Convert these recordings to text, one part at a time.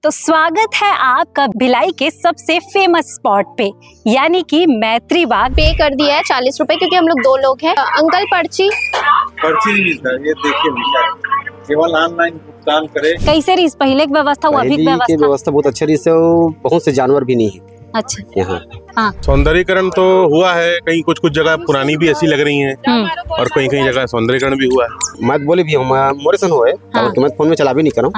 तो स्वागत है आपका भिलाई के सबसे फेमस स्पॉट पे, यानी कि मैत्री बाग। पे कर दिया है 40 रुपए क्योंकि हम लोग 2 लोग हैं। अंकल पर्ची नहीं मिलता, ये देखिए मिलता है, केवल ऑनलाइन भुगतान करे। कैसे रही पहले की व्यवस्था, वो अभी की व्यवस्था बहुत अच्छी रही से, बहुत से जानवर भी नहीं है। अच्छा, यहाँ हाँ। सौंदर्यीकरण तो हुआ है, कहीं कुछ कुछ जगह पुरानी भी ऐसी लग रही हैं और कहीं कहीं जगह सौंदर्यीकरण भी हुआ है। मैं बोले भी हूँ मोरेसन हुए तो मैं फोन में चला भी नहीं करूँ,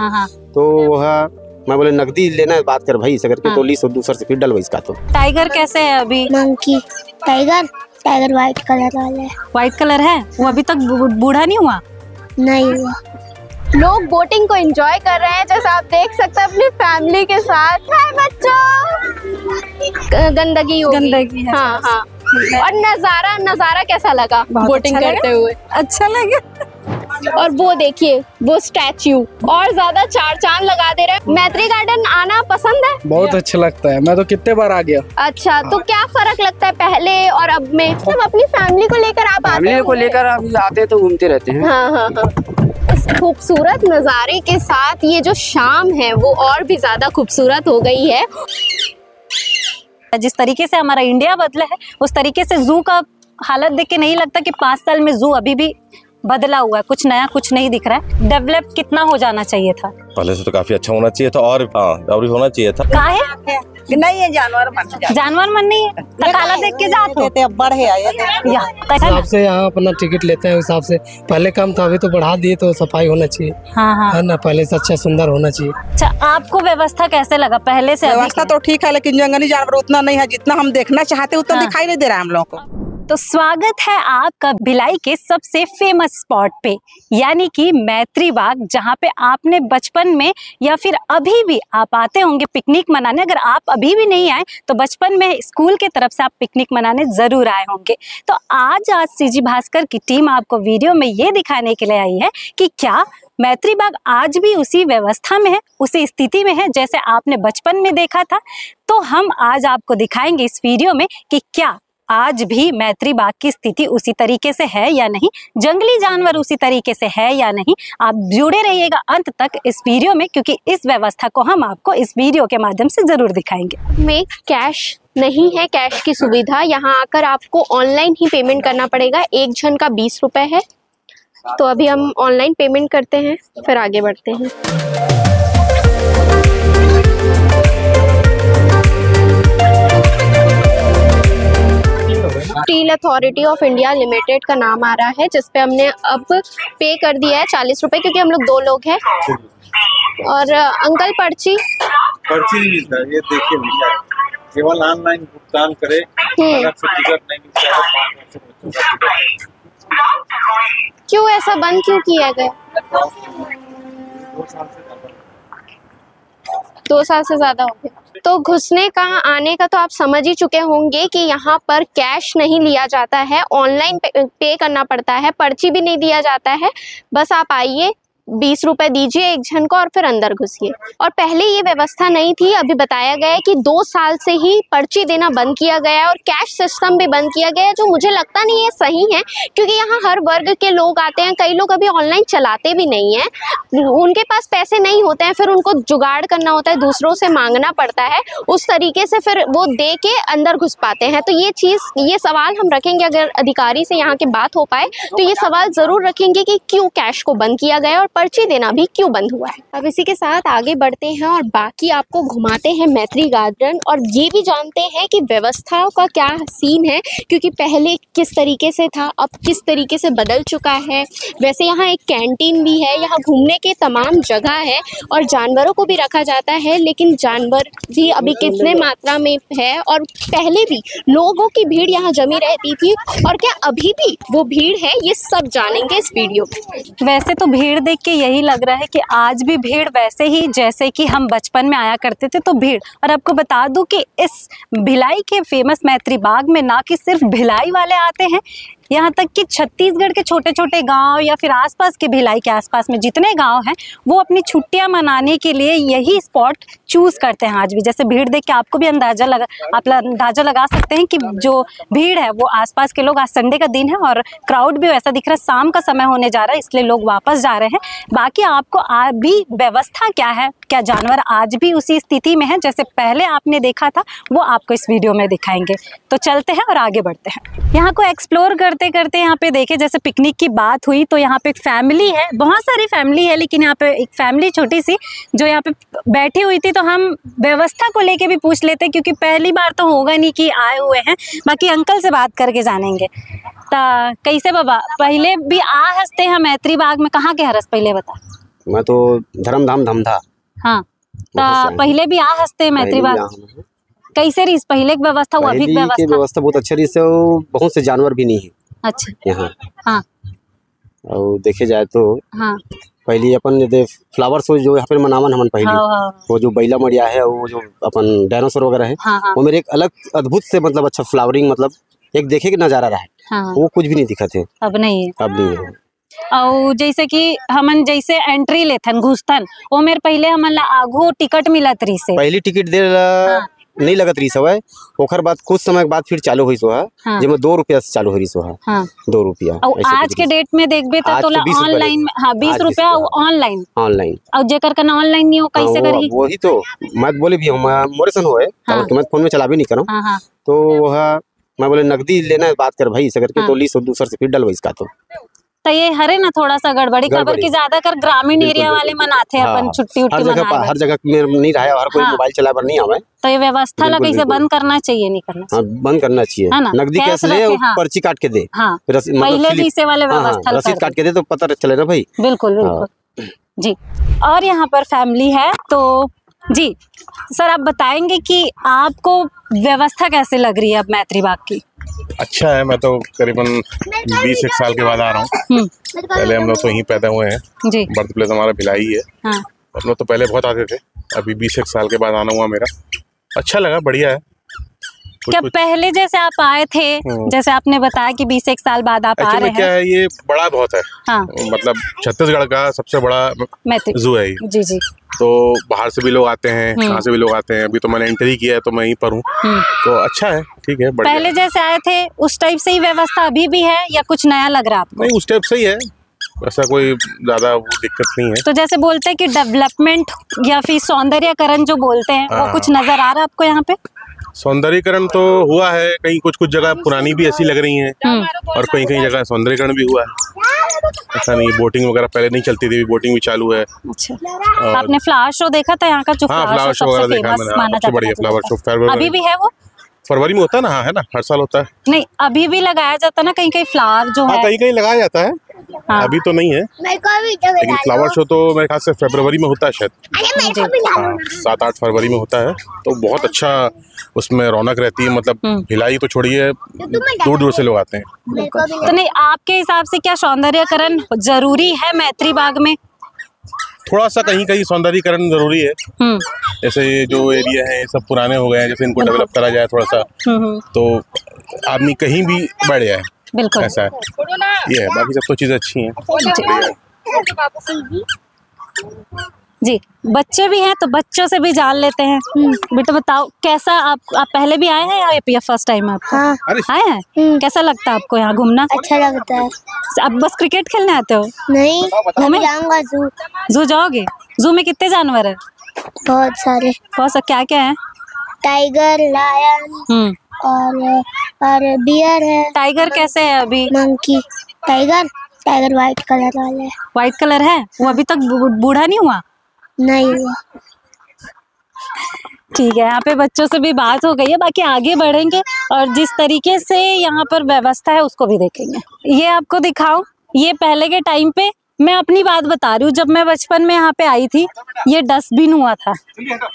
तो वह मैं बोले नकदी लेना है, बात कर भाई इसे करके तो लीस और दूसर से फिर डलवा इसका। तो टाइगर कैसे है अभी? मंकी टाइगर व्हाइट कलर वाला है। व्हाइट कलर है, वो अभी तक बूढ़ा नहीं हुआ? नहीं हुआ। लोग बोटिंग को एंजॉय कर रहे हैं, जैसा आप देख सकते हैं अपनी फैमिली के साथ। हाय बच्चों, गंदगी है। हाँ हाँ। और नजारा कैसा लगा बोटिंग अच्छा करते हुए? अच्छा लगा। और वो देखिए वो स्टैच्यू और ज्यादा 4 चांद लगा दे रहे हैं। मैत्री गार्डन आना पसंद है? बहुत अच्छा लगता है, मैं तो कितने बार आ गया। अच्छा, तो क्या फर्क लगता है पहले और अब में? सब अपनी फैमिली को लेकर आप आते तो घूमते रहते हैं। हाँ हाँ हाँ। इस खूबसूरत नज़ारे के साथ ये जो शाम है वो और भी ज्यादा खूबसूरत हो गई है। जिस तरीके से हमारा इंडिया बदला है, उस तरीके से जू का हालत देख के नहीं लगता कि 5 साल में जू अभी भी बदला हुआ है, कुछ नया कुछ नहीं दिख रहा है। डेवलप कितना हो जाना चाहिए था? पहले से तो काफी अच्छा होना चाहिए था और होना चाहिए था। काहे? नहीं है, जानवर मन नहीं है, काला देख के जाते थे, अब बढ़े हिसाब से यहाँ अपना टिकट लेते हैं हिसाब से। पहले कम था, अभी तो बढ़ा दिए, तो सफाई होना चाहिए। हाँ। है ना, पहले से अच्छा सुंदर होना चाहिए। अच्छा, आपको व्यवस्था कैसे लगा पहले से? व्यवस्था तो ठीक है, लेकिन जंगली जानवर उतना नहीं है जितना हम देखना चाहते, उतना दिखाई नहीं दे रहा है हम लोगों को। तो स्वागत है आपका भिलाई के सबसे फेमस स्पॉट पे, यानी कि मैत्री बाग, जहाँ पे आपने बचपन में या फिर अभी भी आप आते होंगे पिकनिक मनाने। अगर आप अभी भी नहीं आए तो बचपन में स्कूल के तरफ से आप पिकनिक मनाने जरूर आए होंगे। तो आज सीजी भास्कर की टीम आपको वीडियो में ये दिखाने के लिए आई है कि क्या मैत्री बाग आज भी उसी व्यवस्था में है, उसी स्थिति में है जैसे आपने बचपन में देखा था। तो हम आज आपको दिखाएंगे इस वीडियो में कि क्या आज भी मैत्री बाग की स्थिति उसी तरीके से है या नहीं, जंगली जानवर उसी तरीके से है या नहीं। आप जुड़े रहिएगा अंत तक इस वीडियो में, क्योंकि इस व्यवस्था को हम आपको इस वीडियो के माध्यम से जरूर दिखाएंगे। में कैश नहीं है, कैश की सुविधा यहाँ आकर आपको ऑनलाइन ही पेमेंट करना पड़ेगा। एक जन का 20 रुपए है। तो अभी हम ऑनलाइन पेमेंट करते हैं, फिर आगे बढ़ते हैं। Steel authority of India limited का नाम आ रहा है, जिसपे हमने अब पे कर दिया है 40 रुपए क्योंकि हम लोग 2 लोग हैं। और अंकल पर्ची नहीं मिलता, ये देखिए मिलता है, केवल ऑनलाइन भुगतान करे। अलग से टिकट नहीं मिलता है। क्यों ऐसा बंद क्यों किया गया? 2 साल से ज्यादा हो गया। तो घुसने का आने का तो आप समझ ही चुके होंगे कि यहाँ पर कैश नहीं लिया जाता है, ऑनलाइन पे करना पड़ता है। पर्ची भी नहीं दिया जाता है, बस आप आइए, 20 रुपए दीजिए एक जन को और फिर अंदर घुसिए। और पहले ये व्यवस्था नहीं थी, अभी बताया गया है कि 2 साल से ही पर्ची देना बंद किया गया है और कैश सिस्टम भी बंद किया गया है, जो मुझे लगता नहीं है सही है, क्योंकि यहाँ हर वर्ग के लोग आते हैं। कई लोग अभी ऑनलाइन चलाते भी नहीं हैं, उनके पास पैसे नहीं होते हैं, फिर उनको जुगाड़ करना होता है, दूसरों से मांगना पड़ता है, उस तरीके से फिर वो दे के अंदर घुस पाते हैं। तो ये सवाल हम रखेंगे, अगर अधिकारी से यहाँ की बात हो पाए तो ये सवाल जरूर रखेंगे कि क्यों कैश को बंद किया गया और पर्ची देना भी क्यों बंद हुआ है। अब इसी के साथ आगे बढ़ते हैं और बाकी आपको घुमाते हैं मैत्री गार्डन, और ये भी जानते हैं कि व्यवस्थाओं का क्या सीन है, क्योंकि पहले किस तरीके से था, अब किस तरीके से बदल चुका है। वैसे यहाँ एक कैंटीन भी है, यहाँ घूमने के तमाम जगह है और जानवरों को भी रखा जाता है, लेकिन जानवर भी अभी कितने मात्रा में है और पहले भी लोगों की भीड़ यहाँ जमी रहती थी, और क्या अभी भी वो भीड़ है, ये सब जानेंगे इस वीडियो में। वैसे तो भीड़ देख के यही लग रहा है कि आज भी भीड़ वैसे ही जैसे कि हम बचपन में आया करते थे, तो भीड़। और आपको बता दूं कि इस भिलाई के फेमस मैत्री बाग में ना कि सिर्फ भिलाई वाले आते हैं, यहाँ तक कि छत्तीसगढ़ के छोटे छोटे गांव या फिर आसपास के भिलाई के आसपास में जितने गांव हैं वो अपनी छुट्टियां मनाने के लिए यही स्पॉट चूज करते हैं आज भी। जैसे भीड़ देख के आपको भी अंदाजा लगा सकते हैं कि जो भीड़ है वो आसपास के लोग, आज संडे का दिन है और क्राउड भी वैसा दिख रहा है, शाम का समय होने जा रहा है इसलिए लोग वापस जा रहे हैं। बाकी आपको अभी व्यवस्था क्या है क्या जानवर आज भी उसी स्थिति में है जैसे पहले आपने देखा था, वो आपको इस वीडियो में दिखाएंगे। तो चलते हैं और आगे बढ़ते हैं। यहाँ को एक्सप्लोर करते करते यहाँ पे देखे, जैसे पिकनिक की बात हुई तो यहाँ पे एक फैमिली है, बहुत सारी फैमिली है, लेकिन यहाँ पे एक फैमिली छोटी सी जो यहाँ पे बैठी हुई थी। तो हम व्यवस्था को लेके भी पूछ लेते हैं, क्योंकि पहली बार तो होगा नहीं कि आए हुए हैं। बाकी अंकल से बात करके जानेंगे। ता कैसे बाबा, पहले भी आ हंसते हैं मैत्री बाग में, कहाँ के हरस पहले बता? मैं तो धर्मधाम धमधा। हाँ, ता पहले भी आ हंसते हैं मैत्री बाग। कैसे रही पहले की व्यवस्था, वो अभी की व्यवस्था बहुत अच्छा रही से, बहुत से जानवर भी नहीं है अच्छा यहाँ। हाँ, और देखे जाए तो हाँ, पहले अपन फ्लावर शो जो यहाँ पे मनावन हमन पहले, हाँ, वो जो बैला मड़िया है, वो जो अपन डायनासोर वगैरह है, हाँ, वो मेरे एक अलग अद्भुत से मतलब अच्छा फ्लावरिंग, मतलब एक देखे के नजारा रहा है। हाँ, वो कुछ भी नहीं दिखा थे, अब नहीं है। अब नहीं है। और जैसे कि हमन जैसे एंट्री लेथन घुसथन, वो मेरे पहले हमन ला आगू टिकट मिलत रही से, पहली टिकट दे नहीं लगत रही सो है, ओखर बाद कुछ समय के बाद फिर चालू हुई सो है, हाँ, जिसमें 2 रुपया से चालू हुई सो है। हाँ, 2 रुपया। और आज के डेट में देखबे तो ऑनलाइन, हाँ 20 रुपया ऑनलाइन, और जेकर करना ऑनलाइन नहीं हो कैसे करही? वही तो मैं बोले भी मोरे सन होए, मैं फोन में चला भी नहीं करूँ, तो वह मैं बोले नकदी लेना बात कर भाई इसे करके, तो ली सो दूसर से फिर डलवाई इसका। तो ये हरे ना थोड़ा सा गड़बड़ी खबर की, ज्यादा कर ग्रामीण एरिया वाले मनाते हैं अपन छुट्टी उट्टी मनाए, हर जगह में नहीं रहा है, हर कोई मोबाइल चला पर नहीं आवे। तो ये व्यवस्था ला कैसे बंद करना चाहिए, नहीं करना चाहिए? बंद करना चाहिए। नकदी कैश ले, पर्ची काट के दे। पहले भी इसे वाले व्यवस्था रसीद काट के दे तो पता चले ना भाई। बिल्कुल बिल्कुल जी। और यहाँ पर फैमिली है तो जी सर, आप बताएंगे कि आपको व्यवस्था कैसे लग रही है अब मैत्री बाग की? अच्छा है, मैं तो करीबन 20 साल के बाद आ रहा हूँ। पहले हम लोग तो यहीं पैदा हुए हैं जी, बर्थ प्लेस हमारा भिलाई है। हाँ। हम लोग तो पहले बहुत आते थे, अभी 20 साल के बाद आना हुआ मेरा। अच्छा लगा, बढ़िया है। क्या पहले जैसे आप आए थे, जैसे आपने बताया कि 20 साल बाद आप आ रहे हैं? क्या है, ये बड़ा बहुत है। हाँ। मतलब छत्तीसगढ़ का सबसे बड़ा जू है ये। जी जी। तो बाहर से भी लोग आते हैं, कहाँ से भी लोग आते हैं। अभी तो मैंने एंट्री किया है तो मैं यहीं पर हूँ, तो अच्छा है, ठीक है। पहले जैसे आए थे उस टाइप से ही व्यवस्था अभी भी है या कुछ नया लग रहा है आपको? नहीं, उस टाइप से ही है, ऐसा कोई ज्यादा दिक्कत नहीं है। तो जैसे बोलते हैं कि डेवलपमेंट या फिर सौंदर्यकरण जो बोलते हैं, वो कुछ नजर आ रहा है आपको यहाँ पे? सौंदर्यीकरण तो हुआ है, कहीं कुछ जगह पुरानी भी ऐसी लग रही हैं, और कहीं जगह सौंदर्यीकरण भी हुआ है। ऐसा नहीं, बोटिंग वगैरह पहले नहीं चलती थी, बोटिंग भी चालू है। अच्छा, आपने फ्लावर शो देखा था यहाँ का? जो फ्लावर शो सबसे फेमस माना जाता है, बढ़िया फ्लावर शो अभी भी है वो? फरवरी में होता है ना? हाँ, है ना, हर साल होता है। नहीं, अभी भी लगाया जाता है ना कहीं फ्लावर जो है? कहीं लगाया जाता है। हाँ। अभी तो नहीं है, लेकिन फ्लावर शो तो मेरे ख्याल से फरवरी में होता है शायद। 7-8 फरवरी में होता है, तो बहुत अच्छा उसमें रौनक रहती है। मतलब भिलाई तो छोड़िए, दूर दूर से लोग आते हैं। तो नहीं, आपके हिसाब से क्या सौंदर्यकरण जरूरी है मैत्री बाग में? थोड़ा सा कहीं सौंदर्यीकरण जरूरी है। जैसे ये जो एरिया है सब पुराने हो गए हैं, जैसे इनको डेवलप करा जाए थोड़ा सा, तो आदमी कहीं भी बढ़ जाए। बिल्कुल, ऐसा है, ये है। बाकी सब तो चीजें अच्छी हैं जी। बच्चे भी हैं तो बच्चों से भी जान लेते हैं। बेटा बताओ, कैसा आप पहले भी आए हैं या फर्स्ट टाइम आप? हाँ। आए हैं? कैसा लगता है आपको यहाँ घूमना? अच्छा लगता है। आप बस क्रिकेट खेलने आते हो? नहीं, मैं जाऊंगा जू। जू जाओगे? जू में कितने जानवर है? बहुत सारे। क्या क्या है? टाइगर, लायन और बियर है। टाइगर कैसे है अभी? मंकी। टाइगर व्हाइट कलर वाला है। व्हाइट कलर है? वो अभी तक बूढ़ा नहीं हुआ? नहीं हुआ। ठीक है, यहाँ पे बच्चों से भी बात हो गई है। बाकी आगे बढ़ेंगे और जिस तरीके से यहाँ पर व्यवस्था है उसको भी देखेंगे। ये आपको दिखाऊं, ये पहले के टाइम पे, मैं अपनी बात बता रही हूँ, जब मैं बचपन में यहाँ पे आई थी ये डस्टबिन हुआ था।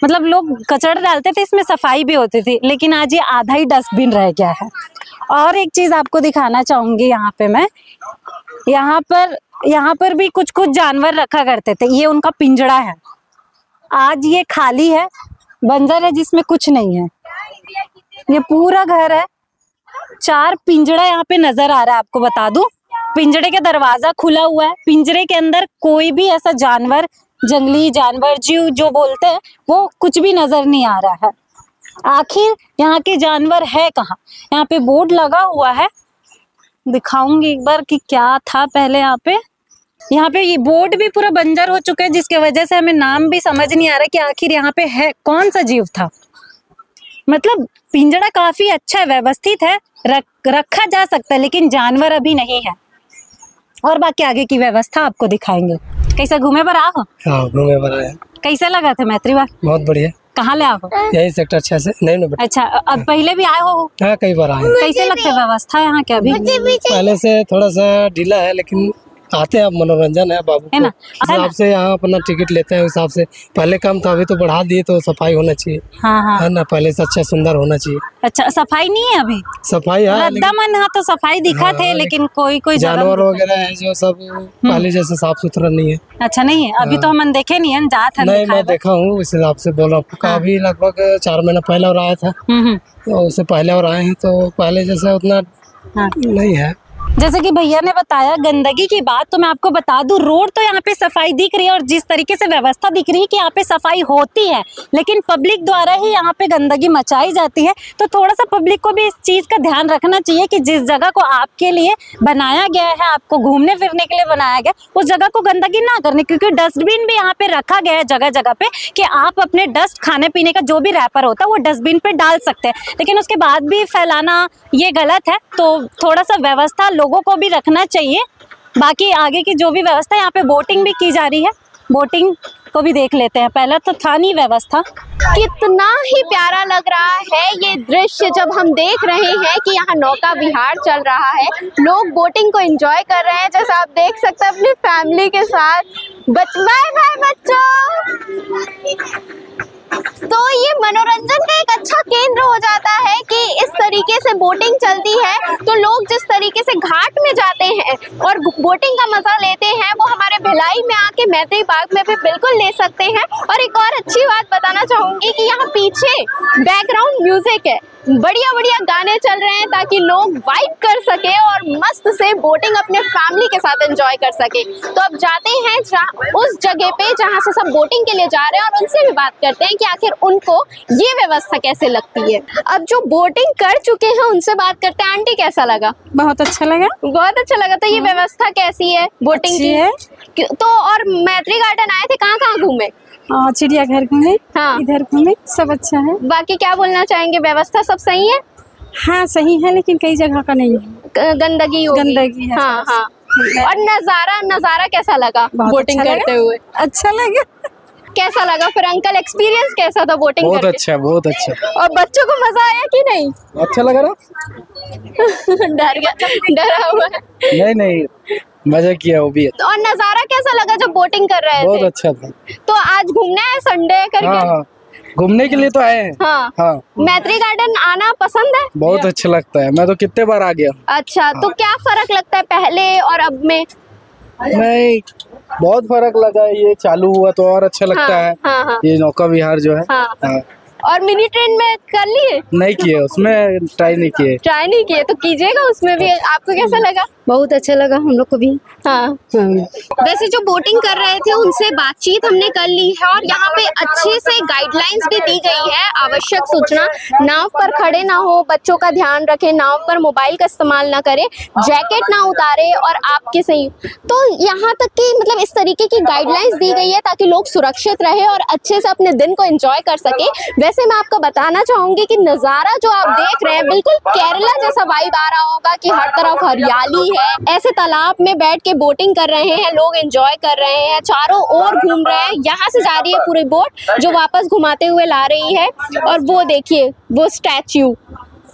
मतलब लोग कचरा डालते थे, इसमें सफाई भी होती थी, लेकिन आज ये आधा ही डस्टबिन रह गया है। और एक चीज आपको दिखाना चाहूंगी यहाँ पे मैं, यहाँ पर भी कुछ जानवर रखा करते थे। ये उनका पिंजड़ा है, आज ये खाली है, बंजर है, जिसमें कुछ नहीं है। ये पूरा घर है, 4 पिंजड़ा यहाँ पे नजर आ रहा है। आपको बता दूं, पिंजड़े का दरवाजा खुला हुआ है, पिंजरे के अंदर कोई भी ऐसा जानवर, जंगली जानवर, जीव जो बोलते हैं, वो कुछ भी नजर नहीं आ रहा है। आखिर यहाँ के जानवर है कहाँ? यहाँ पे बोर्ड लगा हुआ है, दिखाऊंगी एक बार कि क्या था पहले यहाँ पे। यहाँ पे ये बोर्ड भी पूरा बंजर हो चुका है, जिसके वजह से हमें नाम भी समझ नहीं आ रहा कि आखिर यहाँ पे है कौन सा जीव था। मतलब पिंजड़ा काफी अच्छा है, व्यवस्थित है, रखा जा सकता है, लेकिन जानवर अभी नहीं है। और बाकी आगे की व्यवस्था आपको दिखाएंगे। कैसा घूमे पर आओ? हाँ, घूमे पर आए। कैसा लगा था मैत्री बाग? बहुत बढ़िया। कहाँ ले आओ? यही सेक्टर 6 से। नहीं अच्छा, अब पहले भी आए हो? हाँ, कई बार आए। कैसे लगता है व्यवस्था यहाँ के? अभी पहले से थोड़ा सा ढीला है, लेकिन आते हैं, अब मनोरंजन है बाबू है ना। हिसाब से यहाँ अपना टिकट लेते हैं, उस हिसाब से। पहले कम था, अभी तो बढ़ा दिए, तो सफाई होना चाहिए। हाँ। है ना, पहले से अच्छा सुंदर होना चाहिए। अच्छा, सफाई नहीं है अभी? सफाई है, रद्दामन तो सफाई दिखा थे, लेकिन कोई जानवर वगैरह है जो सब पहले जैसे साफ सुथरा नहीं है। अच्छा, नहीं है अभी। तो हम देखे नहीं है, जात है। नहीं, मैं देखा हूँ, इस हिसाब से बोल रहा हूँ। अभी लगभग 4 महीना पहले और आया था, तो उससे पहले और आए हैं, तो पहले जैसा उतना नहीं है। जैसे कि भैया ने बताया गंदगी की बात, तो मैं आपको बता दूं, रोड तो यहाँ पे सफाई दिख रही है और जिस तरीके से व्यवस्था दिख रही है कि यहाँ पे सफाई होती है, लेकिन पब्लिक द्वारा ही यहाँ पे गंदगी मचाई जाती है। तो थोड़ा सा पब्लिक को भी इस चीज का ध्यान रखना चाहिए कि जिस जगह को आपके लिए बनाया गया है, आपको घूमने फिरने के लिए बनाया गया, उस जगह को गंदगी ना करने। क्योंकि डस्टबिन भी यहाँ पे रखा गया है जगह जगह पे कि आप अपने डस्ट, खाने पीने का जो भी रैपर होता है वो डस्टबिन पे डाल सकते हैं, लेकिन उसके बाद भी फैलाना ये गलत है। तो थोड़ा सा व्यवस्था लोगों को भी रखना चाहिए। बाकी आगे की जो भी व्यवस्था, यहाँ पे बोटिंग भी की जा रही है, बोटिंग को भी देख लेते हैं। पहले तो था नहीं व्यवस्था। कितना ही प्यारा लग रहा है ये दृश्य जब हम देक रहे हैं कि यहाँ नौका विहार चल रहा है, लोग बोटिंग को एंजॉय कर रहे हैं, जैसा आप देख सकते हैं अपनी फैमिली के साथ। बाय बाय बच्चों। तो ये मनोरंजन का एक अच्छा केंद्र हो जाता है कि इस तरीके से बोटिंग चलती है, तो लोग जिस तरीके से घाट में जाते हैं और बोटिंग का मजा लेते हैं, वो हमारे भिलाई में आके मैत्री बाग में भी बिल्कुल ले सकते हैं। और एक और अच्छी बात बताना चाहूंगी कि यहाँ पीछे बैकग्राउंड म्यूजिक है, बढ़िया बढ़िया गाने चल रहे हैं ताकि लोग वाइब कर सके और मस्त से बोटिंग अपने फैमिली के साथ एंजॉय कर सके। तो अब जाते हैं उस जगह पे जहाँ से सब बोटिंग के लिए जा रहे हैं और उनसे भी बात करते हैं कि आखिर उनको ये व्यवस्था कैसे लगती है। अब जो बोटिंग कर चुके हैं उनसे बात करते हैं। आंटी, कैसा लगा? बहुत अच्छा लगा। बहुत अच्छा लगा। तो ये व्यवस्था कैसी है बोटिंग की? तो और मैत्री गार्डन आए थे, कहाँ कहाँ घूमे? चिड़ियाघर घूमे, हाँ, इधर घूमे, सब अच्छा है। बाकी क्या बोलना चाहेंगे, व्यवस्था सब सही है? हाँ, सही है, लेकिन कई जगह का नहीं है, गंदगी है। हाँ हाँ। और नजारा कैसा लगा बोटिंग करते हुए? अच्छा लगा। कैसा लगा फिर अंकल, एक्सपीरियंस कैसा था बोटिंग बहुत करके? अच्छा, बहुत अच्छा। और बच्चों को मजा आया कि नहीं? अच्छा लगा ना? डरा हुआ है? नहीं, मजा किया वो भी। और नजारा कैसा लगा जब बोटिंग कर रहे थे? बहुत अच्छा था। तो आज घूमना है संडे करके? हाँ, घूमने के लिए तो आए हैं। हाँ। मैत्री गार्डन आना पसंद है? बहुत अच्छा लगता है, मैं तो कितने बार आ गया। अच्छा, तो क्या फर्क लगता है पहले और अब में? नहीं, बहुत फर्क लगा। ये चालू हुआ तो और अच्छा लगता है। हाँ। ये नौका विहार जो है। हाँ। और मिनी ट्रेन में कर लिए? नहीं किए, उसमें ट्राई नहीं किए। तो कीजिएगा उसमें भी। आपको कैसा लगा? बहुत अच्छा लगा हम लोग को भी। हाँ। वैसे जो बोटिंग कर रहे थे उनसे बातचीत हमने कर ली है और यहाँ पे अच्छे से गाइडलाइंस भी दी गई है। आवश्यक सूचना, नाव पर खड़े ना हो, बच्चों का ध्यान रखें, नाव पर मोबाइल का इस्तेमाल ना करें, जैकेट ना उतारे और आपके सही। तो यहाँ तक कि मतलब इस तरीके की गाइडलाइंस दी गई है ताकि लोग सुरक्षित रहे और अच्छे से अपने दिन को एंजॉय कर सके। वैसे मैं आपको बताना चाहूंगी कि नजारा जो आप देख रहे हैं बिल्कुल केरला जैसा वाइब आ रहा होगा कि हर तरफ हरियाली है। ऐसे तालाब में बैठ के बोटिंग कर रहे हैं लोग, एंजॉय कर रहे हैं, चारों ओर घूम रहे हैं। यहाँ से जा रही है पूरी बोट जो वापस घुमाते हुए ला रही है। और वो देखिए वो स्टैच्यू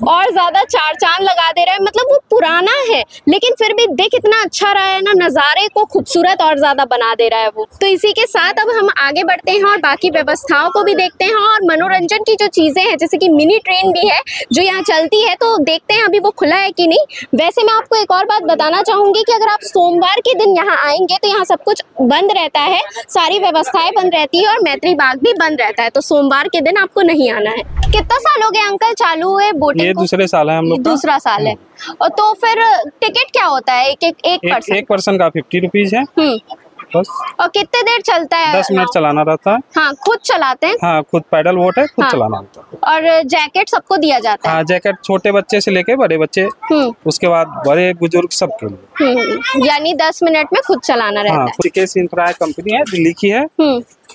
और ज्यादा चार चांद लगा दे रहा है। मतलब वो पुराना है लेकिन फिर भी देख इतना अच्छा रहा है ना, नज़ारे को खूबसूरत और ज्यादा बना दे रहा है वो। तो इसी के साथ अब हम आगे बढ़ते हैं और बाकी व्यवस्थाओं को भी देखते हैं और मनोरंजन की जो चीजें हैं जैसे कि मिनी ट्रेन भी है जो यहाँ चलती है, तो देखते हैं अभी वो खुला है कि नहीं। वैसे मैं आपको एक और बात बताना चाहूंगी कि अगर आप सोमवार के दिन यहाँ आएंगे तो यहाँ सब कुछ बंद रहता है, सारी व्यवस्थाएं बंद रहती है और मैत्री बाग भी बंद रहता है। तो सोमवार के दिन आपको नहीं आना है। कितना साल हो गया अंकल चालू है बोटिंग? ये दूसरे साल है हम लोग। दूसरा साल है। और तो फिर टिकट क्या होता है? एक पर्सन का 50 रुपीज है बस। और कितने देर चलता है? 10 मिनट चलाना रहता है। हाँ, खुद चलाते हैं? हाँ, खुद पैडल बोट है, खुद चलाना होता है। और जैकेट सबको दिया जाता है? हाँ, जैकेट छोटे बच्चे से लेके बड़े बच्चे, उसके बाद बड़े बुजुर्ग सबके लिए। यानी 10 मिनट में खुद चलाना रहता है। ऋषिकेश इंफ्रा कंपनी है, दिल्ली की है,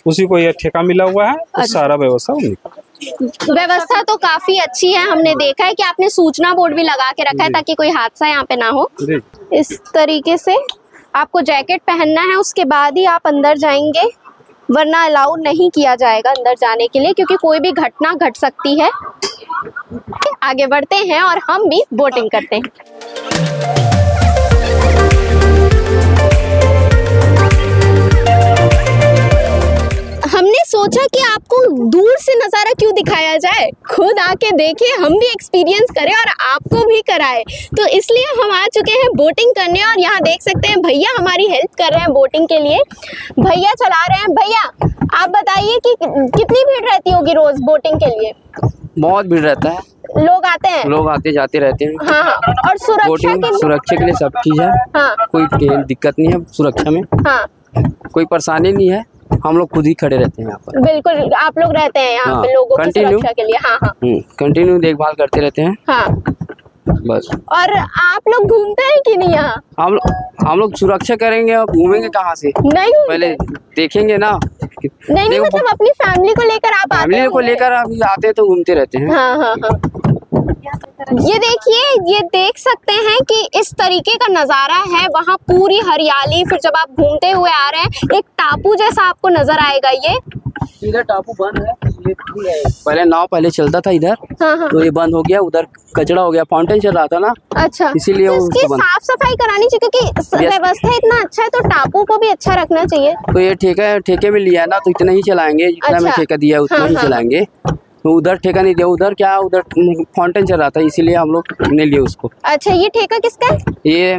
उसी को ये ठेका मिला हुआ है। अच्छा। सारा व्यवस्था व्यवस्था तो काफी अच्छी है। हमने देखा है कि आपने सूचना बोर्ड भी लगा के रखा है ताकि कोई हादसा यहाँ पे ना हो। इस तरीके से आपको जैकेट पहनना है, उसके बाद ही आप अंदर जाएंगे, वरना अलाउ नहीं किया जाएगा अंदर जाने के लिए, क्योंकि कोई भी घटना घट सकती है। आगे बढ़ते हैं और हम भी बोटिंग करते हैं। हमने सोचा कि आपको दूर से नज़ारा क्यों दिखाया जाए, खुद आके देखें, हम भी एक्सपीरियंस करें और आपको भी कराएं। तो इसलिए हम आ चुके हैं बोटिंग करने, और यहाँ देख सकते हैं भैया हमारी हेल्प कर रहे हैं बोटिंग के लिए। भैया चला रहे हैं। भैया आप बताइए कि कितनी भीड़ रहती होगी रोज बोटिंग के लिए? बहुत भीड़ रहता है, लोग आते हैं, लोग आते जाते रहते हैं। हाँ, और सुरक्षा के लिए सब चीज है। हाँ। कोई दिक्कत नहीं है सुरक्षा में। हाँ। कोई परेशानी नहीं है, हम लोग खुद ही खड़े रहते हैं यहाँ पर। बिल्कुल, आप लोग रहते हैं यहाँ पे लोगों की सुरक्षा के लिए। हाँ हाँ, कंटिन्यू देखभाल करते रहते हैं। हाँ बस। और आप लोग घूमते हैं कि नहीं यहाँ? हम लोग सुरक्षा करेंगे और घूमेंगे कहाँ से? नहीं, पहले देखेंगे ना। नहीं, मतलब अपनी फैमिली को लेकर आप आते हैं? फैमिली को लेकर अभी आते हैं तो घूमते रहते हैं। हाँ हाँ हाँ। ये देखिए, ये देख सकते हैं कि इस तरीके का नज़ारा है, वहाँ पूरी हरियाली। फिर जब आप घूमते हुए आ रहे हैं, एक टापू जैसा आपको नजर आएगा। ये इधर टापू बंद है, पहले नाव पहले चलता था इधर। हाँ। तो ये बंद हो गया, उधर कचरा हो गया, फाउंटेन चल रहा था ना। अच्छा, इसीलिए तो उसकी साफ सफाई करानी चाहिए, क्योंकि व्यवस्था इतना अच्छा है तो टापू को भी अच्छा रखना चाहिए। तो ये ठेके में लिया है ना, तो इतना ही चलाएंगे जितना में ठेका दिया है उतना ही चलाएंगे। तो उधर ठेका नहीं दिया, उधर उधर फाउंटेन चल रहा था, इसीलिए हम लोग ने लिए उसको। अच्छा, ये ठेका किसका है? ये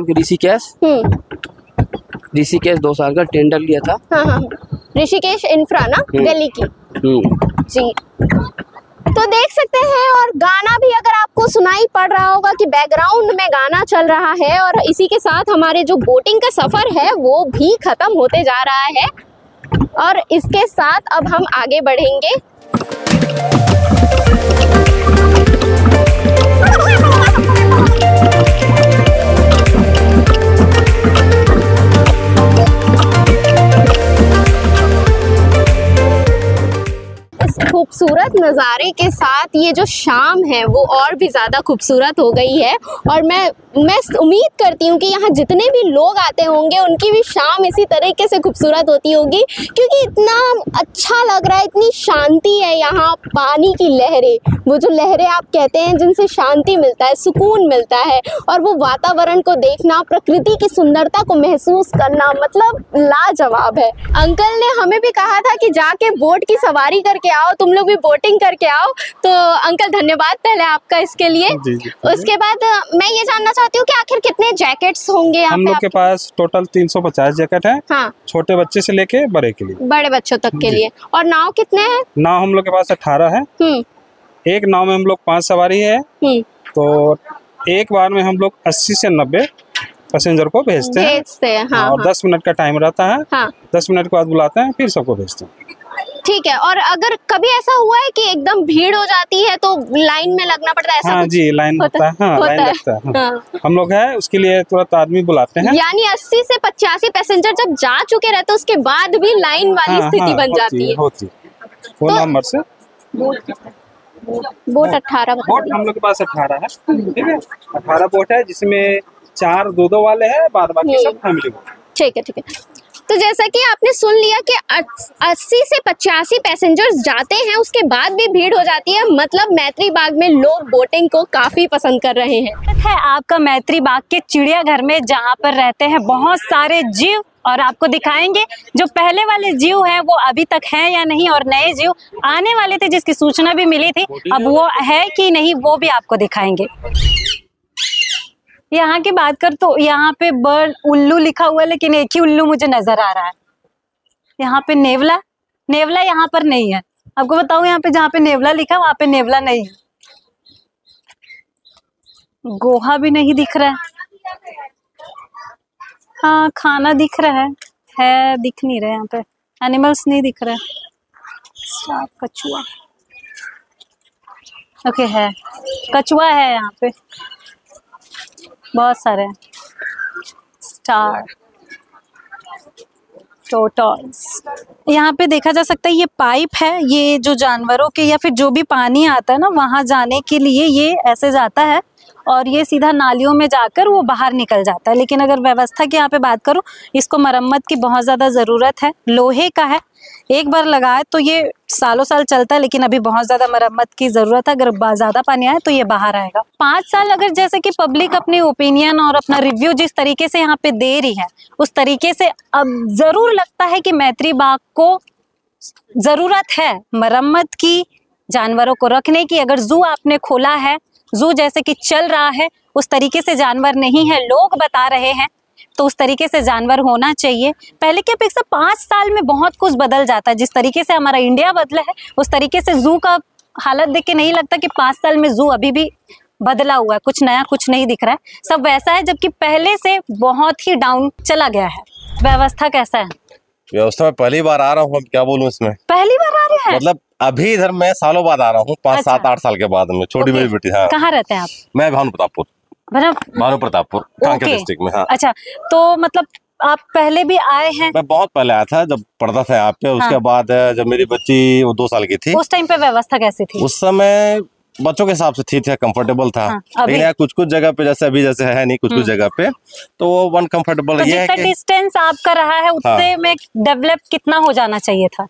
ऋषिकेश 2 साल का टेंडर लिया था। हाँ, ऋषिकेश इंफ्रा ना, दिल्ली की जी। तो देख सकते हैं, और गाना भी अगर आपको सुनाई पड़ रहा होगा कि बैकग्राउंड में गाना चल रहा है। और इसी के साथ हमारे जो बोटिंग का सफर है वो भी खत्म होते जा रहा है, और इसके साथ अब हम आगे बढ़ेंगे। खूबसूरत नज़ारे के साथ ये जो शाम है वो और भी ज़्यादा खूबसूरत हो गई है। और मैं उम्मीद करती हूँ कि यहाँ जितने भी लोग आते होंगे उनकी भी शाम इसी तरीके से खूबसूरत होती होगी, क्योंकि इतना अच्छा लग रहा है, इतनी शांति है यहाँ। पानी की लहरें, वो जो लहरें आप कहते हैं जिनसे शांति मिलता है, सुकून मिलता है, और वो वातावरण को देखना, प्रकृति की सुंदरता को महसूस करना, मतलब लाजवाब है। अंकल ने हमें भी कहा था कि जाके बोट की सवारी करके आओ, तुम लोग भी बोटिंग करके आओ। तो अंकल धन्यवाद पहले आपका इसके लिए। जी। उसके बाद मैं ये जानना चाहती हूँ कि आखिर कितने जैकेट्स होंगे यहाँ पे? हम लोग के पास टोटल 350 जैकेट है। हाँ। छोटे बच्चे से लेके बड़े के लिए, बड़े बच्चों तक के लिए। और नाव कितने हैं? नाव हम लोग के पास 18 है। एक नाव में हम लोग 5 सवारी है, तो एक बार में हम लोग 80 से 90 पैसेंजर को भेजते हैं। हाँ, और 10 मिनट का टाइम रहता है। हाँ। 10 मिनट के बाद बुलाते हैं, फिर सबको भेजते हैं। ठीक है। और अगर कभी ऐसा हुआ है कि एकदम भीड़ हो जाती है तो लाइन में लगना पड़ता है? ऐसा हाँ जी, लाइन होता है। हाँ, लाइन लगता है। हाँ। हम लोग है उसके लिए तुरंत आदमी बुलाते हैं। यानी 80 से 85 पैसेंजर जब जा चुके रहते हैं उसके बाद भी लाइन वाली स्थिति बन जाती है। होती फोन नंबर से। बोट 18 बोट हम लोग के पास 18 है। ठीक है, 18 बोट है, जिसमें 4 2-2 वाले हैं, बाद बाकी सब फैमिली बोट। ठीक है, ठीक है। तो जैसा कि आपने सुन लिया कि 80 से 85 पैसेंजर्स जाते हैं, उसके बाद भी भीड़ हो जाती है। मतलब मैत्री बाग में लोग बोटिंग को काफी पसंद कर रहे हैं। है आपका मैत्री बाग के चिड़ियाघर में, जहाँ पर रहते हैं बहुत सारे जीव, और आपको दिखाएंगे जो पहले वाले जीव हैं वो अभी तक हैं या नहीं, और नए जीव आने वाले थे जिसकी सूचना भी मिली थी, अब वो है कि नहीं वो भी आपको दिखाएंगे। यहाँ की बात कर तो यहाँ पे बर्ड उल्लू लिखा हुआ है, लेकिन एक ही उल्लू मुझे नजर आ रहा है। यहाँ पे नेवला यहाँ पर नहीं है। आपको बताऊं, यहाँ पे जहाँ पे नेवला लिखा वहाँ पे नेवला नहीं है। गोहा भी नहीं दिख रहा है। हाँ, खाना दिख रहा है। है, दिख नहीं रहे यहाँ पे, एनिमल्स नहीं दिख रहे। सांप, कछुआ, ओके है, कछुआ है यहाँ पे, बहुत सारे हैं। Star, totals. यहाँ पे देखा जा सकता है ये पाइप है, ये जो जानवरों के या फिर जो भी पानी आता है ना वहाँ जाने के लिए ये ऐसे जाता है और ये सीधा नालियों में जाकर वो बाहर निकल जाता है। लेकिन अगर व्यवस्था की यहाँ पे बात करूँ, इसको मरम्मत की बहुत ज़्यादा ज़रूरत है। लोहे का है, एक बार लगाए तो ये सालों साल चलता है, लेकिन अभी बहुत ज़्यादा मरम्मत की ज़रूरत है। अगर ज़्यादा पानी आए तो ये बाहर आएगा। 5 साल अगर जैसे कि पब्लिक अपनी ओपिनियन और अपना रिव्यू जिस तरीके से यहाँ पे दे रही है, उस तरीके से अब ज़रूर लगता है कि मैत्री बाग को ज़रूरत है मरम्मत की, जानवरों को रखने की। अगर जू आपने खोला है, जू जैसे कि चल रहा है, उस तरीके से जानवर नहीं है, लोग बता रहे हैं, तो उस तरीके से जानवर होना चाहिए। पहले की अपेक्षा 5 साल में बहुत कुछ बदल जाता है। जिस तरीके से हमारा इंडिया बदला है, उस तरीके से जू का हालत देख के नहीं लगता कि 5 साल में जू अभी भी बदला हुआ है, कुछ नया कुछ नहीं दिख रहा है, सब वैसा है, जबकि पहले से बहुत ही डाउन चला गया है। व्यवस्था कैसा है? व्यवस्था में पहली बार आ रहा हूँ, क्या बोलूँ इसमें, पहली बार आ रहे हैं? मतलब अभी इधर मैं सालों बाद आ रहा हूँ, 5, 7, 8 साल के बाद में। छोटी मेरी बेटी। हाँ। कहाँ रहते हैं आप? मैं भानु प्रतापपुर कांकेर डिस्ट्रिक्ट में। हाँ। अच्छा, तो मतलब आप पहले भी आए हैं? मैं बहुत पहले आया था, जब पढ़ता था यहाँ पे। उसके बाद जब मेरी बच्ची वो 2 साल की थी, उस टाइम पे व्यवस्था कैसी थी? उस समय बच्चों के हिसाब से ठीक है, कंफर्टेबल था। लेकिन यहाँ कुछ जगह पे जैसे अभी जैसे है नहीं, कुछ जगह पे तो वो अनकंफर्टेबल। ये है कि डिस्टेंस आपका रहा है, उतने में डेवलप कितना हो जाना चाहिए था?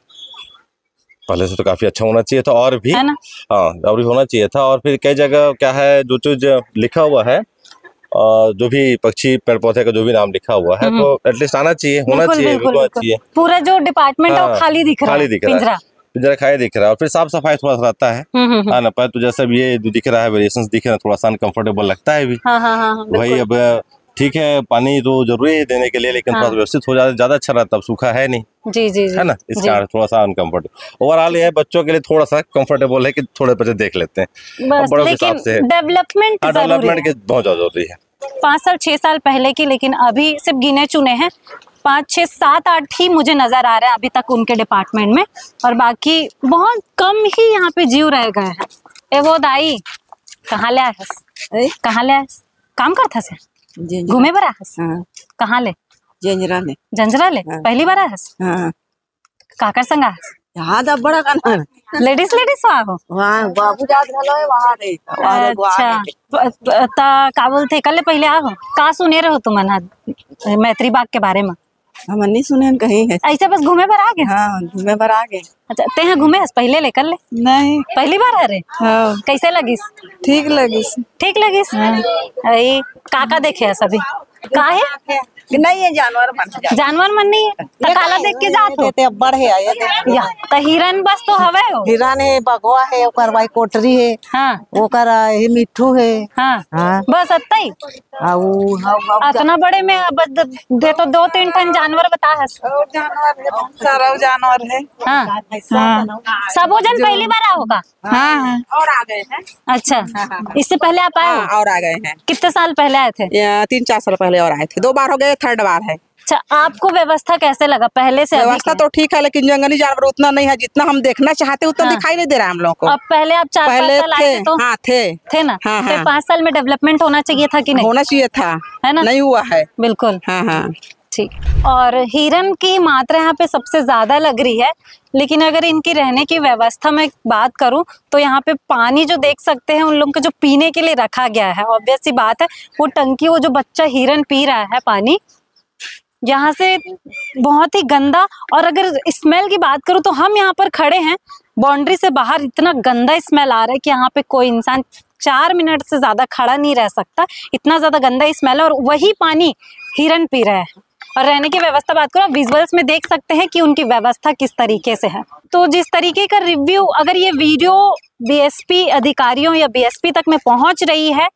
पहले से तो काफी अच्छा होना चाहिए था, और भी हाँ, और भी होना चाहिए था। और फिर कई जगह क्या है, जो चीज लिखा हुआ है, जो भी पक्षी पेड़ पौधे का जो भी नाम लिखा हुआ है, तो एटलीस्ट आना चाहिए, होना चाहिए, बिल्कुल चाहिए। पूरा जो डिपार्टमेंट है वो खाली दिख रहा है, पिंजरा खाली दिख रहा है। और फिर साफ सफाई थोड़ा सा रहता है ना, पर तो जैसे ये दिख रहा है, वेरिएशंस दिख रहे हैं, थोड़ा सा अनकंफर्टेबल लगता है भी। वही अब ठीक है, पानी तो जरूरी है देने के लिए, लेकिन थोड़ा व्यवस्थित हो जाए ज्यादा अच्छा रहता। अब सूखा है नहीं, जी, है ना, इस कारण थोड़ा सा अनकंफर्टेबल। ओवरऑल ये है बच्चों के लिए थोड़ा सा कंफर्टेबल है कि थोड़े बच्चे देख लेते हैं। बड़ों के हिसाब से डेवलपमेंट की बहुत ज्यादा जरूरी है। 5 साल 6 साल पहले की, लेकिन अभी सिर्फ गिने चुने हैं 5, 6, 7, 8 ही मुझे नजर आ रहे हैं अभी तक उनके डिपार्टमेंट में, और बाकी बहुत कम ही यहाँ पे जीव रह गए हैं। ए वो दाई कहाँ ले आए? कहाँ ले आए? काम करता से घूमे बरा हस? कहाँ ले? जंजरा ले। पहली बार आस? काकर संग आस? यहाँ दा बड़ा काना लेडीज वहाँ हो? वहाँ बाबू जात घलो है वहाँ रे। अच्छा, ता का बोलते कल पहले आओ, का सुने रहो तुम मैत्री बाग के बारे में? हम नहीं सुने कहीं है, ऐसे बस घूमे पर आ गए? हाँ, घूमे पर आ गए। अच्छा, ते यहाँ घूमे पहले लेकर ले? नहीं, पहली बार आ रहे। हाँ। कैसे लगिस? ठीक लगिस। ठीक लगिस। हाँ। काका देखे सभी का है? नहीं है, जानवर मन नहीं है, काला देख के जात हो? बढ़े आए या तो हिरन बस तो हवे हो? हिरन है, बगवा है, ओकर वाई कोटरी है। हाँ। ओकर है मिट्ठू है। हाँ। हाँ। बस अत्ता ही? इतना बड़े में दे तो 2-3 टन जानवर बता है। जानवर है। हाँ। हाँ। सब जन पहली बार होगा? हाँ, और आ गए हैं। अच्छा, इससे पहले आप आए? और आ गए हैं। कितने साल पहले आए थे? 3-4 साल पहले और आए थे, 2 बार हो गए, 3rd बार है। अच्छा, आपको व्यवस्था कैसे लगा पहले से? व्यवस्था तो ठीक है, लेकिन जंगली जानवर उतना नहीं है, जितना हम देखना चाहते उतना दिखाई नहीं दे रहा है हम लोग को। अब पहले आप 4-5 साल आए थे तो? हाँ, थे ना? हाँ। 5 साल में डेवलपमेंट होना चाहिए था कि नहीं? होना चाहिए था, है ना? नहीं हुआ है। बिल्कुल। हाँ। ठीक। और हिरन की मात्रा यहाँ पे सबसे ज्यादा लग रही है, लेकिन अगर इनकी रहने की व्यवस्था में बात करूं तो यहाँ पे पानी जो देख सकते हैं उन लोगों को जो पीने के लिए रखा गया है, ऑब्वियस सी बात है, वो टंकी, वो जो बच्चा हिरन पी रहा है पानी, यहाँ से बहुत ही गंदा। और अगर स्मेल की बात करूं तो हम यहाँ पर खड़े हैं, बाउंड्री से बाहर इतना गंदा स्मेल आ रहा है कि यहाँ पे कोई इंसान 4 मिनट से ज्यादा खड़ा नहीं रह सकता, इतना ज्यादा गंदा स्मेल है। और वही पानी हिरन पी रहे हैं। और रहने की व्यवस्था बात करो, विजुअल्स में देख सकते हैं कि उनकी व्यवस्था किस तरीके से है। तो जिस तरीके का रिव्यू, अगर ये वीडियो बीएसपी अधिकारियों या बीएसपी तक में पहुंच रही है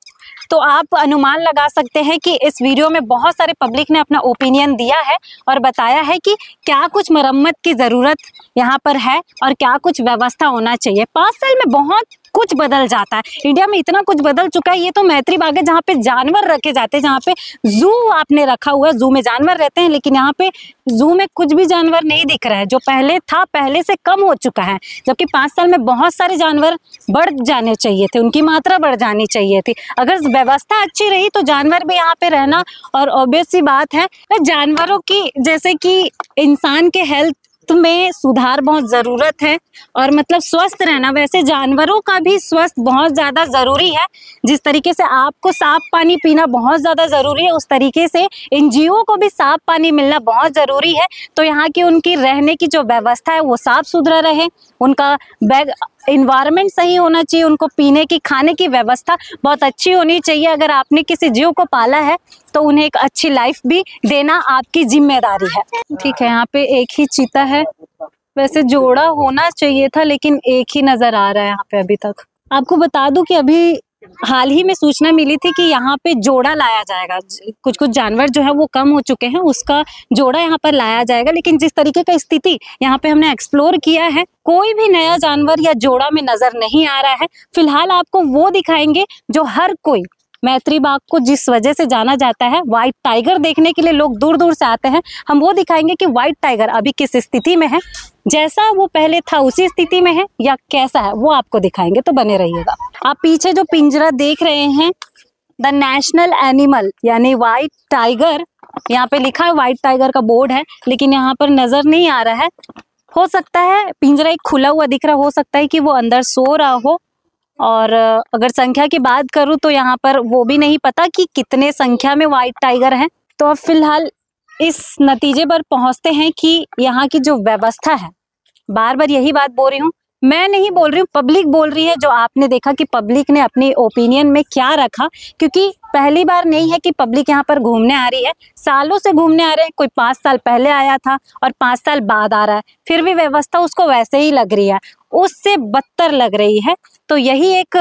तो आप अनुमान लगा सकते हैं कि इस वीडियो में बहुत सारे पब्लिक ने अपना ओपिनियन दिया है और बताया है कि क्या कुछ मरम्मत की ज़रूरत यहाँ पर है और क्या कुछ व्यवस्था होना चाहिए। 5 साल में बहुत कुछ बदल जाता है। इंडिया में इतना कुछ बदल चुका है। ये तो मैत्री बाग है जहाँ पे जानवर रखे जाते हैं, जहाँ पे जू आपने रखा हुआ है, जू में जानवर रहते हैं, लेकिन यहाँ पे जू में कुछ भी जानवर नहीं दिख रहा है। जो पहले था पहले से कम हो चुका है, जबकि 5 साल में बहुत सारे जानवर बढ़ जाने चाहिए थे, उनकी मात्रा बढ़ जानी चाहिए थी। अगर व्यवस्था अच्छी रही तो जानवर भी यहाँ पे रहना, और ऑब्वियस सी बात है जानवरों की जैसे कि इंसान के हेल्थ में सुधार बहुत ज़रूरत है और मतलब स्वस्थ रहना, वैसे जानवरों का भी स्वस्थ बहुत ज़्यादा ज़रूरी है। जिस तरीके से आपको साफ पानी पीना बहुत ज़्यादा ज़रूरी है, उस तरीके से इन जीवों को भी साफ पानी मिलना बहुत ज़रूरी है। तो यहाँ की उनकी रहने की जो व्यवस्था है वो साफ सुथरा रहे, उनका बैग इन्वायरमेंट सही होना चाहिए, उनको पीने की खाने की व्यवस्था बहुत अच्छी होनी चाहिए। अगर आपने किसी जीव को पाला है तो उन्हें एक अच्छी लाइफ भी देना आपकी जिम्मेदारी है। ठीक है, यहाँ पे एक ही चीता है, वैसे जोड़ा होना चाहिए था लेकिन एक ही नजर आ रहा है यहाँ पे अभी तक। आपको बता दूं कि अभी हाल ही में सूचना मिली थी कि यहाँ पे जोड़ा लाया जाएगा। कुछ कुछ जानवर जो है वो कम हो चुके हैं, उसका जोड़ा यहाँ पर लाया जाएगा। लेकिन जिस तरीके का स्थिति यहाँ पे हमने एक्सप्लोर किया है, कोई भी नया जानवर या जोड़ा में नजर नहीं आ रहा है। फिलहाल आपको वो दिखाएंगे जो हर कोई मैत्री बाग को जिस वजह से जाना जाता है, व्हाइट टाइगर देखने के लिए लोग दूर दूर से आते हैं। हम वो दिखाएंगे कि व्हाइट टाइगर अभी किस स्थिति में है, जैसा वो पहले था उसी स्थिति में है या कैसा है, वो आपको दिखाएंगे। तो बने रहिएगा। आप पीछे जो पिंजरा देख रहे हैं, द नेशनल एनिमल यानी व्हाइट टाइगर, यहाँ पे लिखा है व्हाइट टाइगर का बोर्ड है, लेकिन यहाँ पर नजर नहीं आ रहा है। हो सकता है पिंजरा एक खुला हुआ दिख रहा, हो सकता है कि वो अंदर सो रहा हो। और अगर संख्या की बात करूं तो यहाँ पर वो भी नहीं पता कि कितने संख्या में व्हाइट टाइगर हैं। तो अब फिलहाल इस नतीजे पर पहुंचते हैं कि यहाँ की जो व्यवस्था है, बार बार यही बात बोल रही हूँ, मैं नहीं बोल रही हूँ, पब्लिक बोल रही है। जो आपने देखा कि पब्लिक ने अपनी ओपिनियन में क्या रखा, क्योंकि पहली बार नहीं है कि पब्लिक यहाँ पर घूमने आ रही है, सालों से घूमने आ रहे हैं। कोई 5 साल पहले आया था और 5 साल बाद आ रहा है, फिर भी व्यवस्था उसको वैसे ही लग रही है, उससे बदतर लग रही है। तो यही एक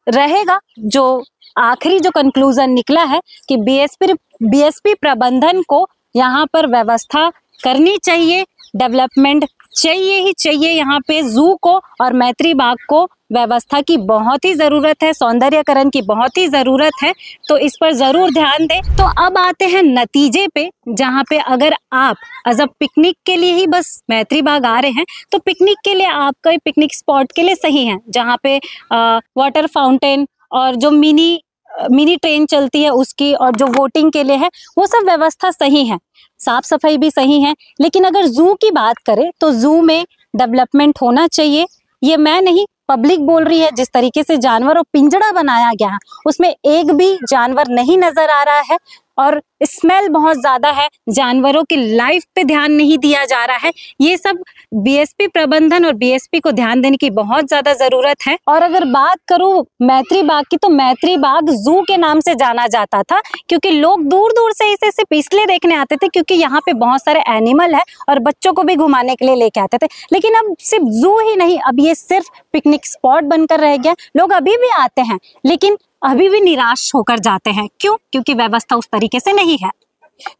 रहेगा जो आखिरी जो कंक्लूजन निकला है कि बीएसपी प्रबंधन को यहाँ पर व्यवस्था करनी चाहिए, डेवलपमेंट चाहिए ही चाहिए। यहाँ पे जू को और मैत्री बाग को व्यवस्था की बहुत ही ज़रूरत है, सौंदर्यकरण की बहुत ही ज़रूरत है। तो इस पर ज़रूर ध्यान दें। तो अब आते हैं नतीजे पे, जहाँ पे अगर आप एज अ पिकनिक के लिए ही बस मैत्री बाग आ रहे हैं तो पिकनिक के लिए आपका पिकनिक स्पॉट के लिए सही है, जहाँ पे वाटर फाउंटेन और जो मिनी ट्रेन चलती है उसकी, और जो वोटिंग के लिए है, वो सब व्यवस्था सही है, साफ सफाई भी सही है। लेकिन अगर जू की बात करें तो जू में डेवलपमेंट होना चाहिए। ये मैं नहीं, पब्लिक बोल रही है। जिस तरीके से जानवर और पिंजड़ा बनाया गया है उसमें एक भी जानवर नहीं नजर आ रहा है और स्मेल बहुत ज्यादा है, जानवरों की लाइफ पे ध्यान नहीं दिया जा रहा है। ये सब बीएसपी प्रबंधन और बीएसपी को ध्यान देने की बहुत ज्यादा जरूरत है। और अगर बात करूं मैत्री बाग की, तो मैत्री बाग जू के नाम से जाना जाता था, क्योंकि लोग दूर दूर से इसे सिर्फ इसलिए देखने आते थे क्योंकि यहाँ पे बहुत सारे एनिमल है और बच्चों को भी घुमाने के लिए लेके आते थे। लेकिन अब सिर्फ जू ही नहीं, अब ये सिर्फ पिकनिक स्पॉट बनकर रह गया। लोग अभी भी आते हैं लेकिन अभी भी निराश होकर जाते हैं। क्यों? क्योंकि व्यवस्था उस तरीके से नहीं है।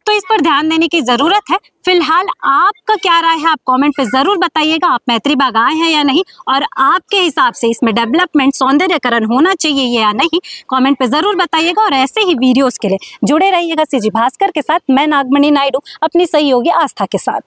तो इस पर ध्यान देने की जरूरत है। फिलहाल आपका क्या राय है, आप कमेंट पे जरूर बताइएगा। आप मैत्री बाग आए हैं या नहीं, और आपके हिसाब से इसमें डेवलपमेंट, सौंदर्यकरण होना चाहिए या नहीं, कमेंट पे जरूर बताइएगा। और ऐसे ही वीडियोस के लिए जुड़े रहिएगा सीजी भास्कर के साथ। मैं नागमणि नायडू अपनी सहयोगी आस्था के साथ।